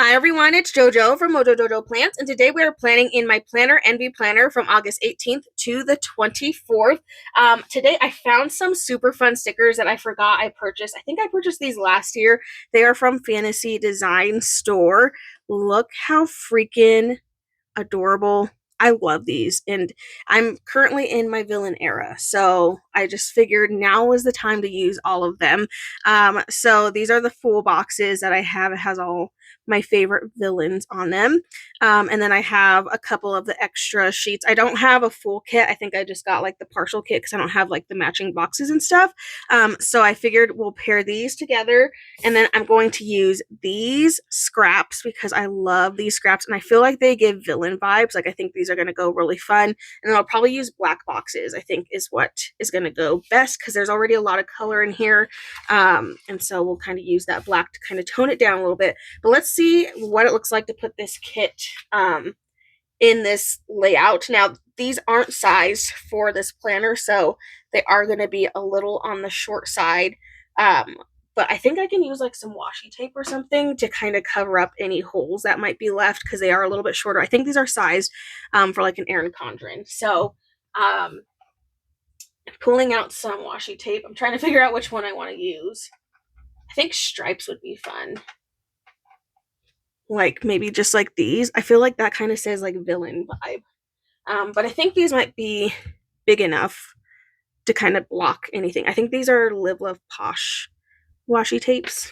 Hi everyone, it's JoJo from Mojo Jojo Plants, and today we are planning in my Planner Envy Planner from August 18th to the 24th. Today I found some super fun stickers that I forgot I purchased. I think I purchased these last year. They are from Fantasy Design Store. Look how freaking adorable. I love these, and I'm currently in my villain era, so I just figured now was the time to use all of them. So these are the full boxes that I have. It has all my favorite villains on them, and then I have a couple of the extra sheets. I don't have a full kit. I think I just got like the partial kit because I don't have like the matching boxes and stuff. So I figured we'll pair these together, and then I'm going to use these scraps because I love these scraps and I feel like they give villain vibes. Like I think these are going to go really fun. And then I'll probably use black boxes, I think is what is going to go best because there's already a lot of color in here. And so we'll kind of use that black to kind of tone it down a little bit. But let's see what it looks like to put this kit in this layout. Now, these aren't sized for this planner, so they are going to be a little on the short side. But I think I can use like some washi tape or something to kind of cover up any holes that might be left because they are a little bit shorter. I think these are sized for like an Erin Condren. So pulling out some washi tape. I'm trying to figure out which one I want to use. I think stripes would be fun. Like maybe just like these. I feel like that kind of says like villain vibe. But I think these might be big enough to kind of block anything. I think these are Live Love Posh washi tapes.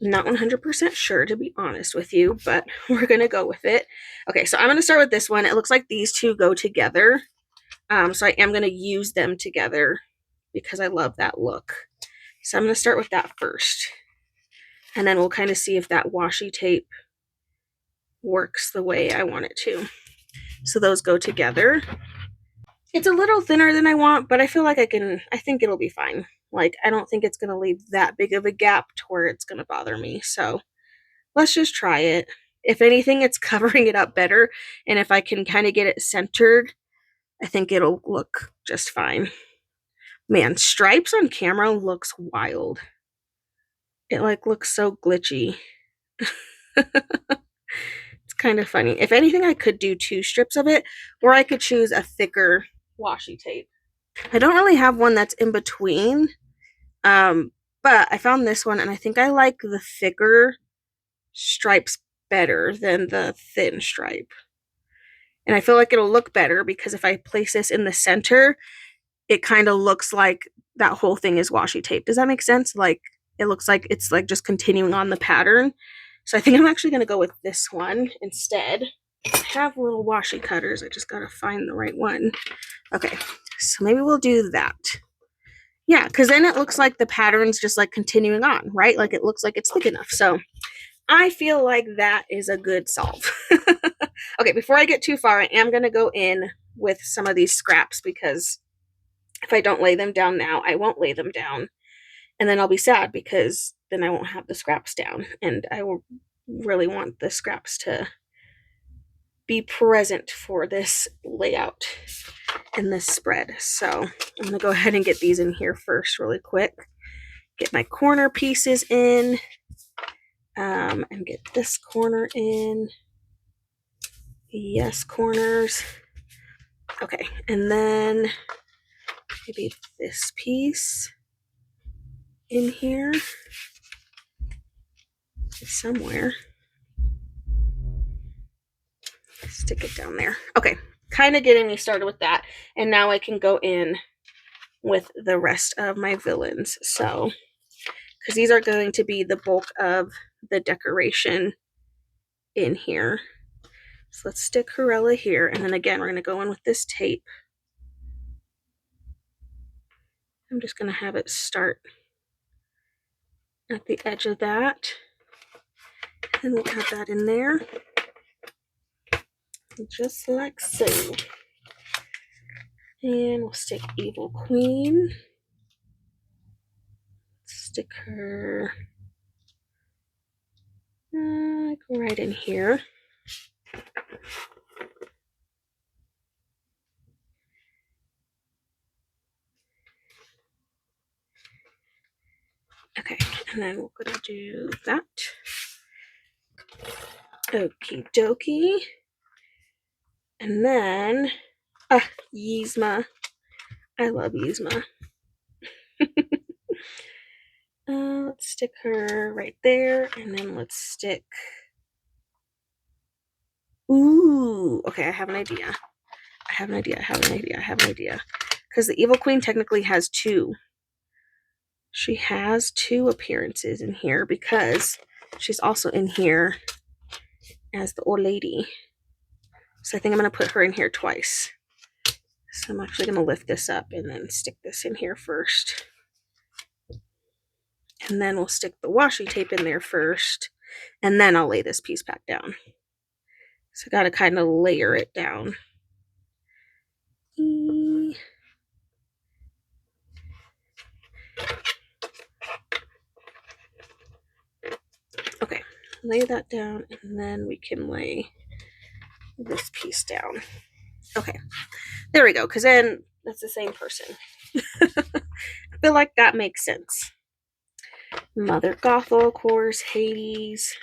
Not 100% sure, to be honest with you, but we're going to go with it. Okay, so I'm going to start with this one. It looks like these two go together. So I am going to use them together because I love that look. So I'm going to start with that first. And then we'll kind of see if that washi tape works the way I want it to. So those go together. It's a little thinner than I want, but I feel like I think it'll be fine. Like, I don't think it's going to leave that big of a gap to where it's going to bother me. So let's just try it. If anything, it's covering it up better. And if I can kind of get it centered, I think it'll look just fine. Man, stripes on camera looks wild. It like looks so glitchy. It's kind of funny. If anything, I could do 2 strips of it, or I could choose a thicker washi tape. I don't really have one that's in between, but I found this one, and I think I like the thicker stripes better than the thin stripe. And I feel like it'll look better because if I place this in the center, it kind of looks like that whole thing is washi tape. Does that make sense? Like, it looks like it's like just continuing on the pattern. So I think I'm actually going to go with this one instead. I have little washi cutters. I just got to find the right one. Okay, so maybe we'll do that. Yeah, because then it looks like the pattern's just like continuing on, right? Like it looks like it's thick enough. So I feel like that is a good solve. Okay, before I get too far, I am going to go in with some of these scraps because if I don't lay them down now, I won't lay them down. And then I'll be sad because then I won't have the scraps down. And I will really want the scraps to be present for this layout and this spread. So I'm going to go ahead and get these in here first really quick. Get my corner pieces in. And get this corner in. Yes, corners. Okay, and then maybe this piece in here somewhere. Stick it down there. Okay, kind of getting me started with that. And now I can go in with the rest of my villains. So, because these are going to be the bulk of the decoration in here. So let's stick Cruella here. And then again, we're going to go in with this tape. I'm just going to have it start at the edge of that. And we'll have that in there. Just like so. And we'll stick Evil Queen. Stick her right in here. Okay, and then we're going to do that. Okie dokie. And then, Yzma. I love Yzma. Let's stick her right there, and then let's stick... Ooh, okay, I have an idea. Because the Evil Queen technically has two. She has two appearances in here because she's also in here as the old lady. So I think I'm going to put her in here twice. So I'm actually going to lift this up and then stick this in here first. And then we'll stick the washi tape in there first. And then I'll lay this piece back down. So I got to kind of layer it down. Okay, lay that down, and then we can lay this piece down. Okay, there we go, because then that's the same person. I feel like that makes sense. Mother Gothel, of course, Hades.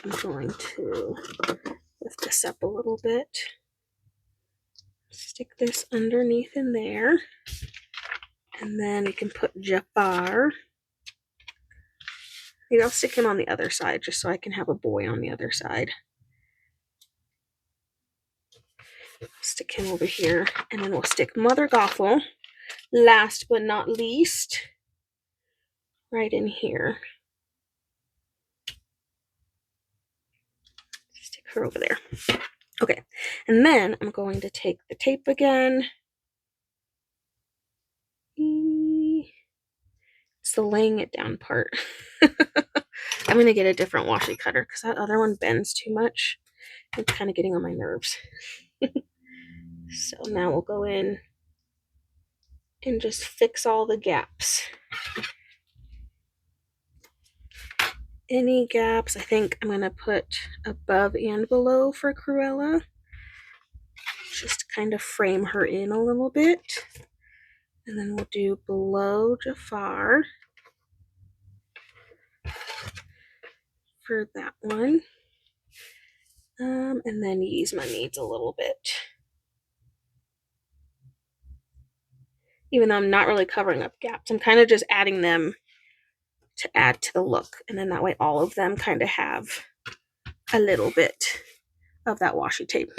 I'm going to lift this up a little bit. Stick this underneath in there. And then we can put Jafar. Maybe I'll stick him on the other side just so I can have a boy on the other side. Stick him over here. And then we'll stick Mother Gothel, last but not least, right in here. Stick her over there. Okay, and then I'm going to take the tape again. It's the laying it down part. I'm going to get a different washi cutter because that other one bends too much. It's kind of getting on my nerves. So now we'll go in and just fix all the gaps. Any gaps, I think I'm going to put above and below for Cruella. Just to kind of frame her in a little bit. And then we'll do below Jafar for that one. And then Yzma needs a little bit. Even though I'm not really covering up gaps, I'm kind of just adding them to add to the look. And then that way all of them kind of have a little bit of that washi tape.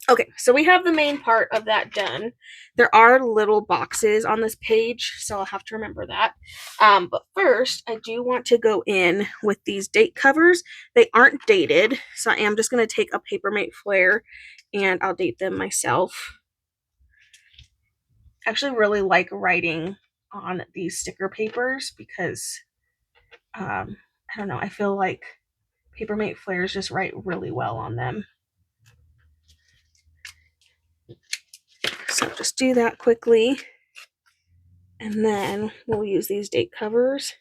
Okay, so we have the main part of that done. There are little boxes on this page, so I'll have to remember that. But first, I do want to go in with these date covers. They aren't dated, so I am just going to take a Papermate Flare and I'll date them myself. I actually really like writing on these sticker papers because, I don't know, I feel like Papermate Flares just write really well on them. So just do that quickly. And then we'll use these date covers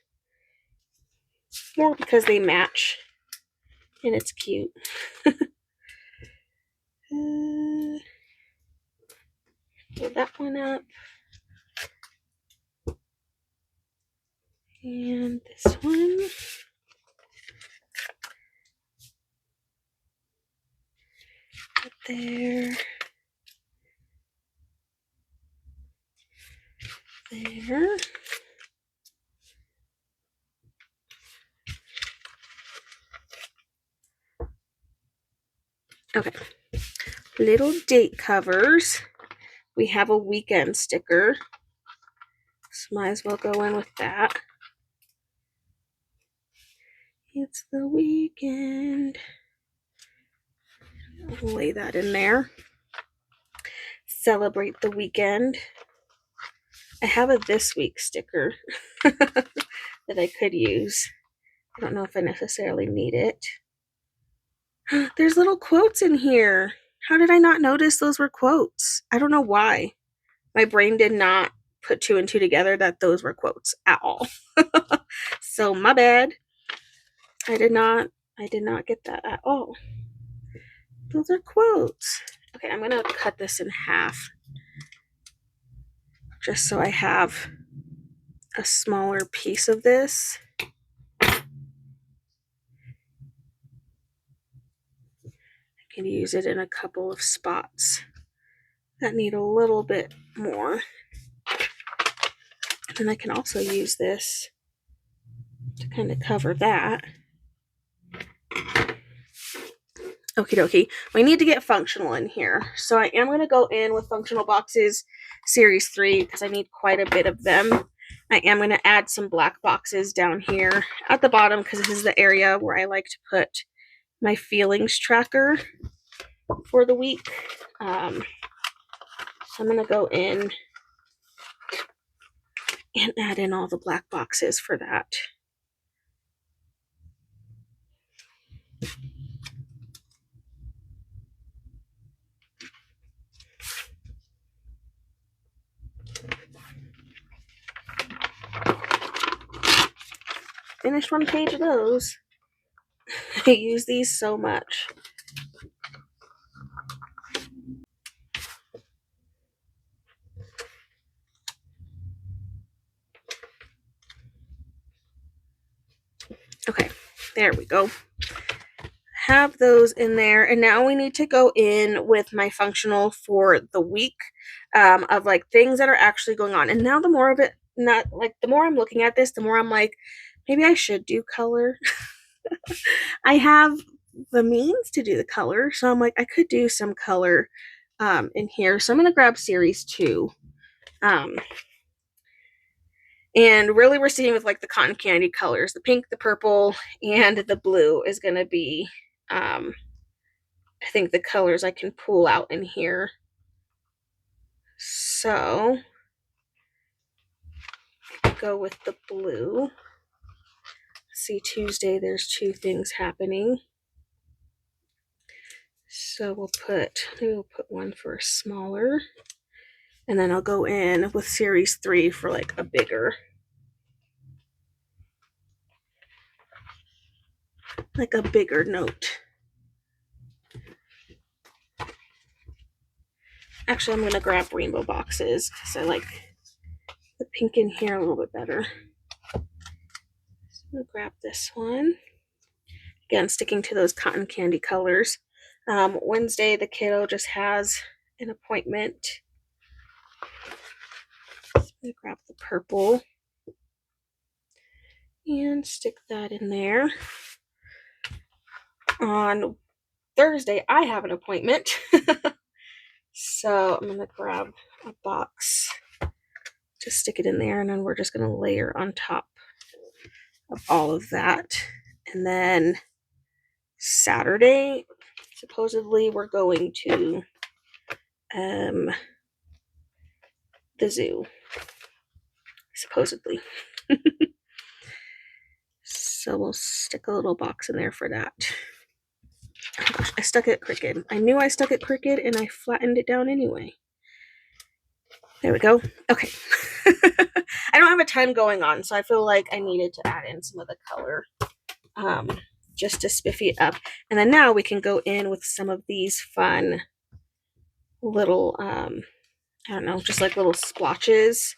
more because they match and it's cute. Pull that one up. And this one. Right there. There. Okay. Little date covers. We have a weekend sticker. So might as well go in with that. It's the weekend. I'll lay that in there. Celebrate the weekend. I have a this week sticker that I could use. I don't know if I necessarily need it. There's little quotes in here. How did I not notice those were quotes? I don't know why. My brain did not put two and two together that those were quotes at all. So my bad. I did not get that at all. Those are quotes. Okay, I'm going to cut this in half just so I have a smaller piece of this. use it in a couple of spots that need a little bit more. And I can also use this to kind of cover that. Okie dokie. We need to get functional in here. So I am going to go in with Functional Boxes Series 3 because I need quite a bit of them. I am going to add some black boxes down here at the bottom because this is the area where I like to put my feelings tracker for the week. So I'm going to go in and add in all the black boxes for that. Finished one page of those. I use these so much. Okay, there we go. Have those in there, and now we need to go in with my functional for the week of like things that are actually going on. And now the more of it, not like the more I'm looking at this, the more I'm like, maybe I should do color. I have the means to do the color, so I'm like, I could do some color in here. So I'm gonna grab Series 2. And really we're seeing with like the cotton candy colors, the pink, the purple, and the blue is gonna be I think the colors I can pull out in here. So go with the blue. See, Tuesday there's 2 things happening. So maybe we'll put one for a smaller. And then I'll go in with Series 3 for like a bigger. Like a bigger note. Actually, I'm going to grab rainbow boxes because I like the pink in here a little bit better. So I'm going to grab this one. Again, sticking to those cotton candy colors. Wednesday, the kiddo just has an appointment. So I'm going to grab the purple and stick that in there. On Thursday, I have an appointment. So I'm going to grab a box to stick it in there, and then we're just going to layer on top of all of that. And then Saturday, supposedly we're going to the zoo. Supposedly. So we'll stick a little box in there for that. Oh gosh, I stuck it crooked. I knew I stuck it crooked and I flattened it down anyway. There we go. Okay. I don't have a ton going on, so I feel like I needed to add in some of the color just to spiffy it up. And then now we can go in with some of these fun little, I don't know, just like little splotches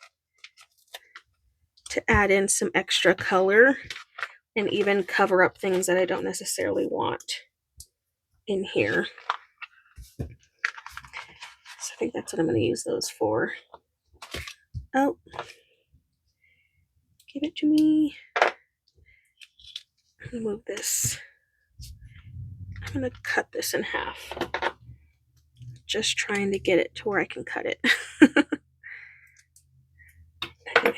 to add in some extra color and even cover up things that I don't necessarily want in here. So I think that's what I'm going to use those for. Oh, give it to me. I'm going to move this. I'm going to cut this in half. Just trying to get it to where I can cut it. Okay.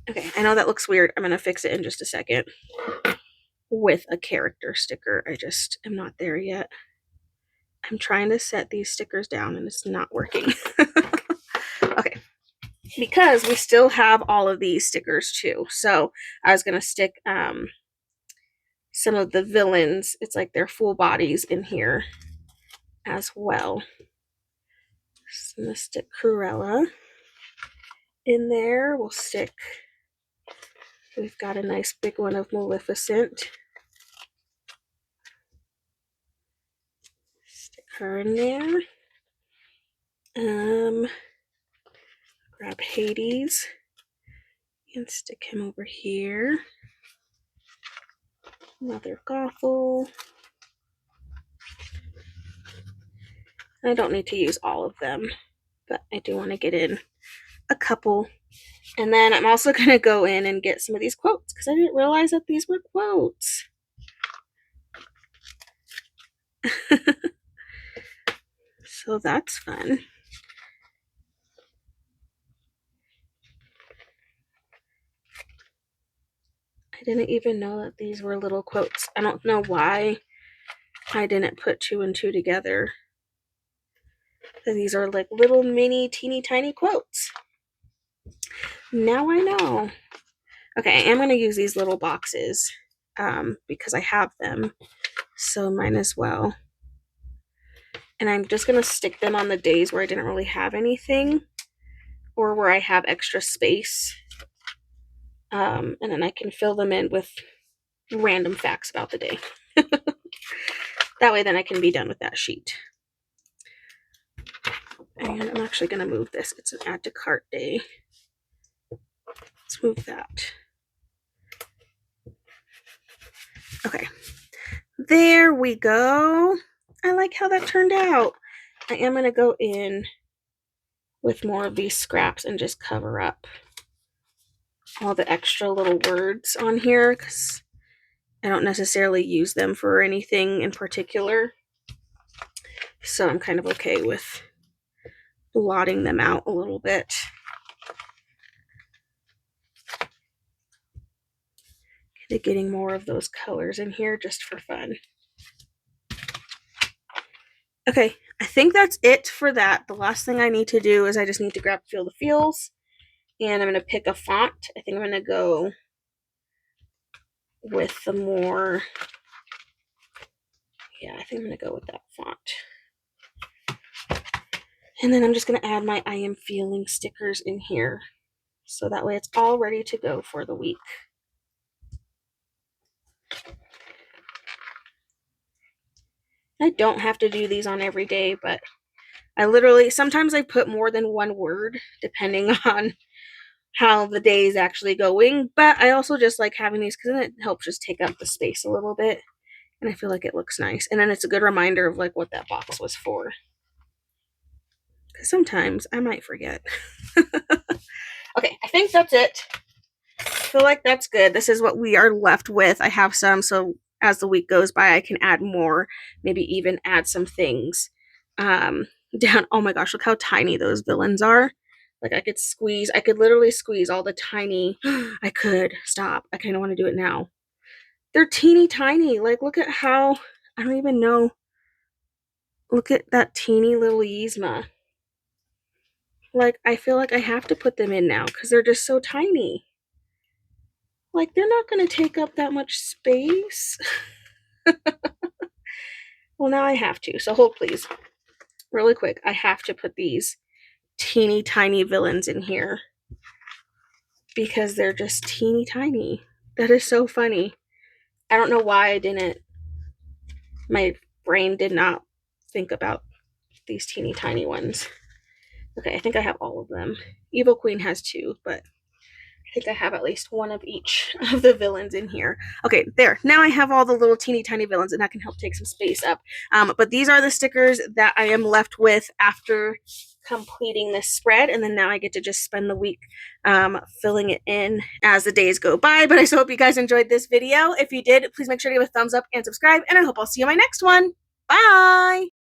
Okay, I know that looks weird. I'm going to fix it in just a second with a character sticker. I just am not there yet. I'm trying to set these stickers down and it's not working. Okay, because we still have all of these stickers too. So I was going to stick some of the villains, it's like their full bodies in here as well. So I'm going to stick Cruella in there. We've got a nice big one of Maleficent. Stick her in there. Grab Hades. And stick him over here. Another Gothel. I don't need to use all of them, but I do want to get in a couple. And then I'm also going to go in and get some of these quotes because I didn't realize that these were quotes. So that's fun. I didn't even know that these were little quotes. I don't know why I didn't put 2 and 2 together. So these are like little mini teeny tiny quotes. Now I know. Okay, I am going to use these little boxes because I have them. So might as well. And I'm just going to stick them on the days where I didn't really have anything or where I have extra space. And then I can fill them in with random facts about the day. That way then I can be done with that sheet. And I'm actually going to move this. It's an add to cart day. Let's move that. Okay. There we go. I like how that turned out. I am going to go in with more of these scraps and just cover up all the extra little words on here because I don't necessarily use them for anything in particular. So I'm kind of okay with blotting them out a little bit. Kind of getting more of those colors in here just for fun. Okay, I think that's it for that. The last thing I need to do is I just need to grab Feel the Feels. And I'm going to pick a font. I think I'm going to go with the more... Yeah, I think I'm going to go with that font. And then I'm just going to add my I Am Feeling stickers in here. So that way it's all ready to go for the week. I don't have to do these on every day, but I literally, sometimes I put more than one word depending on how the day is actually going. But I also just like having these because then it helps just take up the space a little bit. And I feel like it looks nice. And then it's a good reminder of like what that box was for. Because sometimes I might forget. Okay, I think that's it. I feel like that's good. This is what we are left with. I have some, so as the week goes by, I can add more, maybe even add some things down. Oh my gosh, look how tiny those villains are. Like I could literally squeeze all the tiny, I could, stop. I kind of want to do it now. They're teeny tiny. Like look at how, I don't even know. Look at that teeny little Yzma. Like I feel like I have to put them in now because they're just so tiny. Like, they're not going to take up that much space. Well, now I have to. So hold, please. Really quick. I have to put these teeny tiny villains in here. Because they're just teeny tiny. That is so funny. I don't know why I didn't. My brain did not think about these teeny tiny ones. Okay, I think I have all of them. Evil Queen has 2, but I think I have at least one of each of the villains in here. Okay, there. Now I have all the little teeny tiny villains, and that can help take some space up. But these are the stickers that I am left with after completing this spread, and then now I get to just spend the week filling it in as the days go by. But I so hope you guys enjoyed this video. If you did, please make sure to give a thumbs up and subscribe, and I hope I'll see you in my next one. Bye!